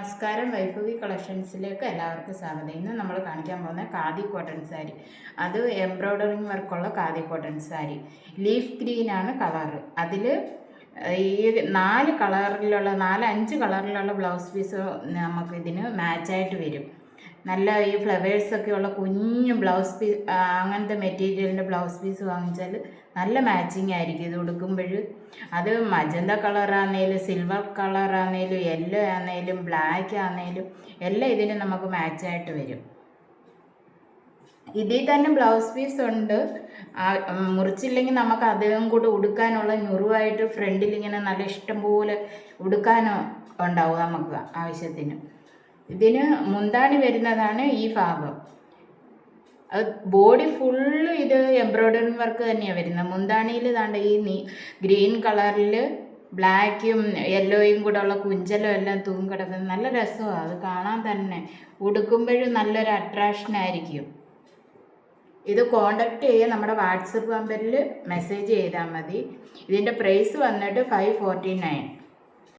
നമസ്കാരം. വൈഭവി കളക്ഷൻസിലേക്ക് എല്ലാവർക്കും സ്വാഗതം. ഇന്ന് നമ്മൾ കാണിക്കാൻ പോകുന്ന ഖാദി കോട്ടൺ സാരി, അത് എംബ്രോയ്ഡറിങ് വർക്കുള്ള ഖാദി കോട്ടൺ സാരി. ലീഫ് ഗ്രീനാണ് കളറ്. അതിൽ ഈ 4 കളറിലുള്ള 4-5 കളറിലുള്ള ബ്ലൗസ് പീസ് നമുക്ക് ഇതിന് മാച്ചായിട്ട് വരും. നല്ല ഈ ഫ്ലവേഴ്സൊക്കെ ഉള്ള കുഞ്ഞു ബ്ലൗസ് പീസ്, അങ്ങനത്തെ മെറ്റീരിയലിൻ്റെ ബ്ലൗസ് പീസ് വാങ്ങിച്ചാൽ നല്ല മാച്ചിങ് ആയിരിക്കും ഇത് ഉടുക്കുമ്പോൾ. അത് മജന്ത കളറാണേലും സിൽവർ കളറാണേലും യെല്ലോ ആണേലും ബ്ലാക്ക് ആണേലും എല്ലാം ഇതിന് നമുക്ക് മാച്ചായിട്ട് വരും. ഇതിൽ തന്നെ ബ്ലൗസ് പീസ് ഉണ്ട്. മുറിച്ചില്ലെങ്കിൽ നമുക്ക് അതും കൂടെ ഉടുക്കാനുള്ള ഞുറുവായിട്ട് ഫ്രണ്ടിൽ ഇങ്ങനെ നല്ല ഇഷ്ടം പോലെ ഉടുക്കാനോ ഉണ്ടാവും നമുക്ക് ആവശ്യത്തിന്. ഇതിന് മുന്താണി വരുന്നതാണ് ഈ ഭാഗം. അത് ബോഡി ഫുള്ള് ഇത് എംബ്രോയ്ഡറി വർക്ക് തന്നെയാണ് വരുന്നത്. മുന്താണിയിൽ താണ്ട ഈ ഗ്രീൻ കളറിൽ ബ്ലാക്കും യെല്ലോയും കൂടെ ഉള്ള കുഞ്ചലും എല്ലാം തൂങ്ങി കിടക്കുന്നത് നല്ല രസമാണ്. അത് കാണാൻ തന്നെ ഉടുക്കുമ്പോഴും നല്ലൊരു അട്രാക്ഷനായിരിക്കും. ഇത് കോണ്ടാക്ട് ചെയ്യുക, നമ്മുടെ വാട്സപ്പ് നമ്പറിൽ മെസ്സേജ് ചെയ്താൽ മതി. ഇതിൻ്റെ പ്രൈസ് വന്നിട്ട് 549.